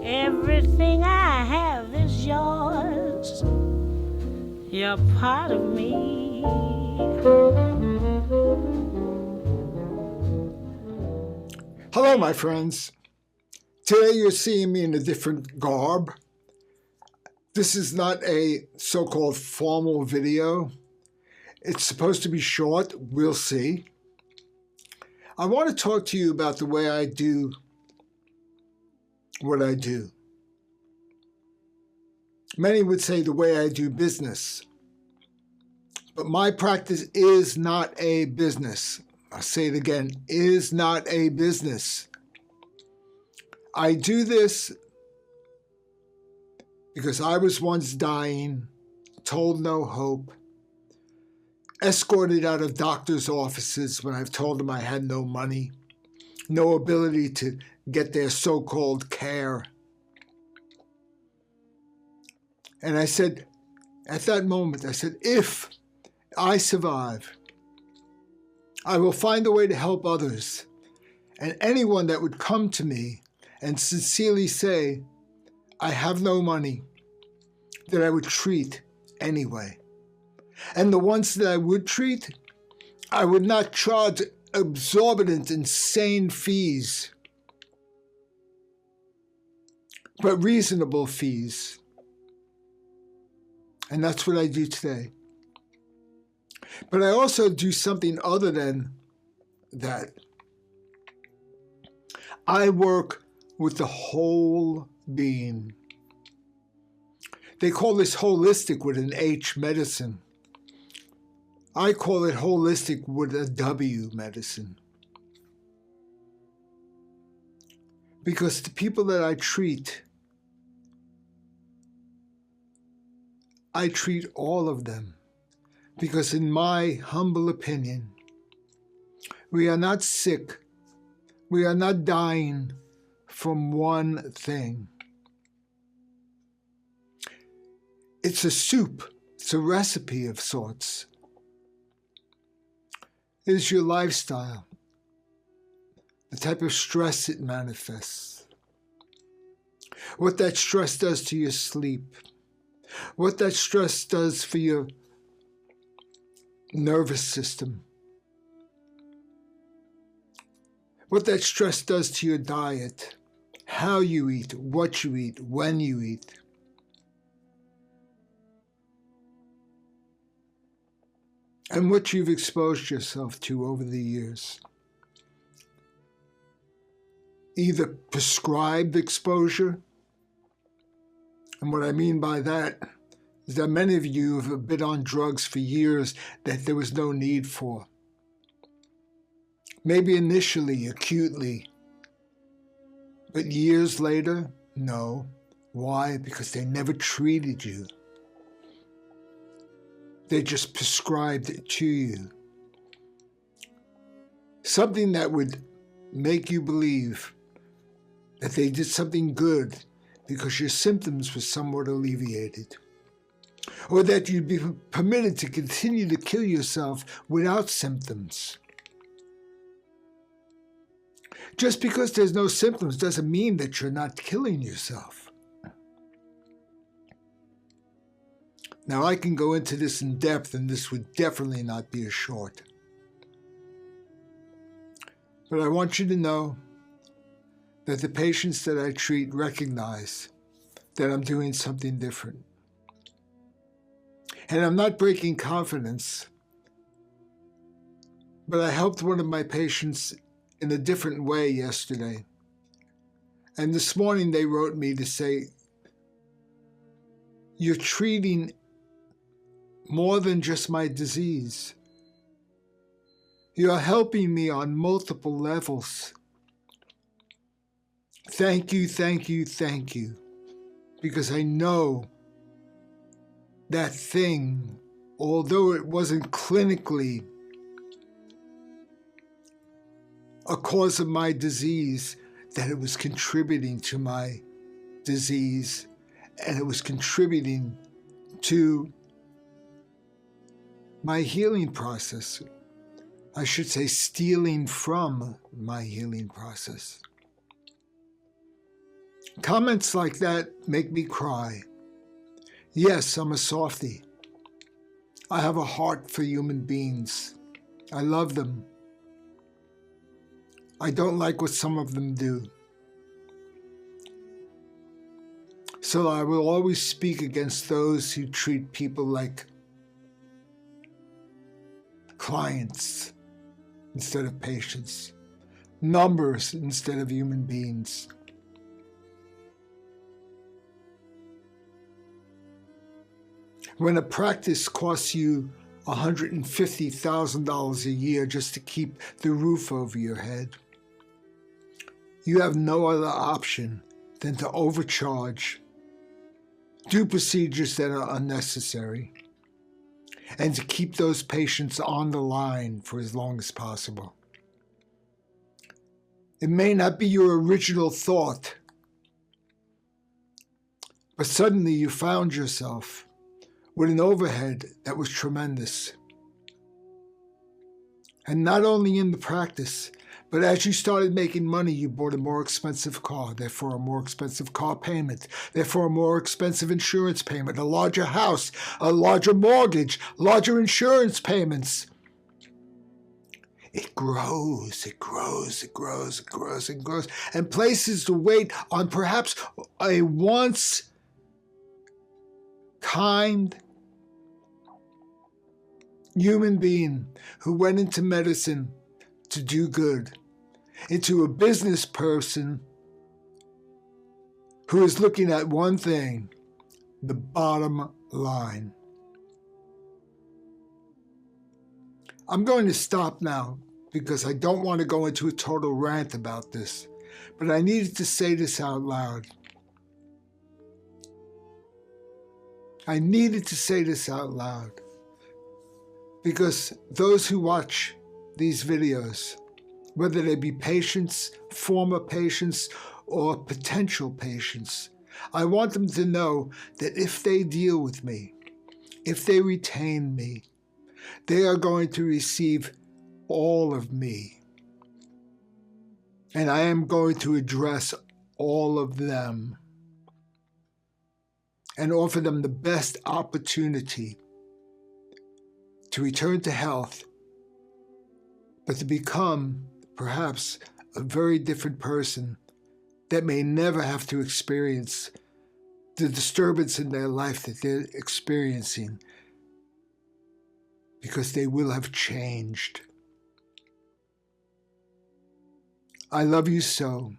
Everything I have is yours. You're part of me. Hello, my friends. Today you're seeing me in a different garb. This is not a so-called formal video. It's supposed to be short. We'll see. I want to talk to you about the way I do what I do. Many would say the way I do business. But my practice is not a business. I'll say it again, is not a business. I do this because I was once dying, told no hope, escorted out of doctors' offices when I've told them I had no money, no ability to get their so-called care. And I said, at that moment, I said, if I survive, I will find a way to help others. And anyone that would come to me and sincerely say, I have no money, that I would treat anyway. And the ones that I would treat, I would not charge exorbitant, insane fees, but reasonable fees. And that's what I do today. But I also do something other than that. I work with the whole being. They call this holistic with an H medicine. I call it holistic with a W medicine. Because the people that I treat all of them. Because in my humble opinion, we are not sick. We are not dying from one thing. It's a soup. It's a recipe of sorts. It is your lifestyle, the type of stress it manifests, what that stress does to your sleep, what that stress does for your nervous system, what that stress does to your diet, how you eat, what you eat, when you eat. And what you've exposed yourself to over the years. Either prescribed exposure, and what I mean by that is that many of you have been on drugs for years that there was no need for. Maybe initially, acutely, but years later, no. Why? Because they never treated you. They just prescribed it to you. Something that would make you believe that they did something good because your symptoms were somewhat alleviated. Or that you'd be permitted to continue to kill yourself without symptoms. Just because there's no symptoms doesn't mean that you're not killing yourself. Now, I can go into this in depth, and this would definitely not be a short. But I want you to know that the patients that I treat recognize that I'm doing something different. And I'm not breaking confidence, but I helped one of my patients in a different way yesterday. And this morning they wrote me to say, you're treating more than just my disease. You're helping me on multiple levels. Thank you, thank you, thank you. Because I know that thing, although it wasn't clinically a cause of my disease, that it was contributing to my disease, and it was contributing to my healing process. I should say stealing from my healing process. Comments like that make me cry. Yes, I'm a softie. I have a heart for human beings. I love them. I don't like what some of them do. So I will always speak against those who treat people like clients instead of patients, numbers instead of human beings. When a practice costs you $150,000 a year just to keep the roof over your head, you have no other option than to overcharge, do procedures that are unnecessary, and to keep those patients on the line for as long as possible. It may not be your original thought, but suddenly you found yourself with an overhead that was tremendous. And not only in the practice, but as you started making money, you bought a more expensive car, therefore a more expensive car payment, therefore a more expensive insurance payment, a larger house, a larger mortgage, larger insurance payments. It grows, it grows, it grows, it grows, it grows, and places the weight on perhaps a once kind human being who went into medicine to do good, into a business person who is looking at one thing, the bottom line. I'm going to stop now because I don't want to go into a total rant about this, but I needed to say this out loud. I needed to say this out loud because those who watch these videos, whether they be patients, former patients, or potential patients, I want them to know that if they deal with me, if they retain me, they are going to receive all of me. And I am going to address all of them and offer them the best opportunity to return to health, but to become perhaps a very different person that may never have to experience the disturbance in their life that they're experiencing, because they will have changed. I love you so.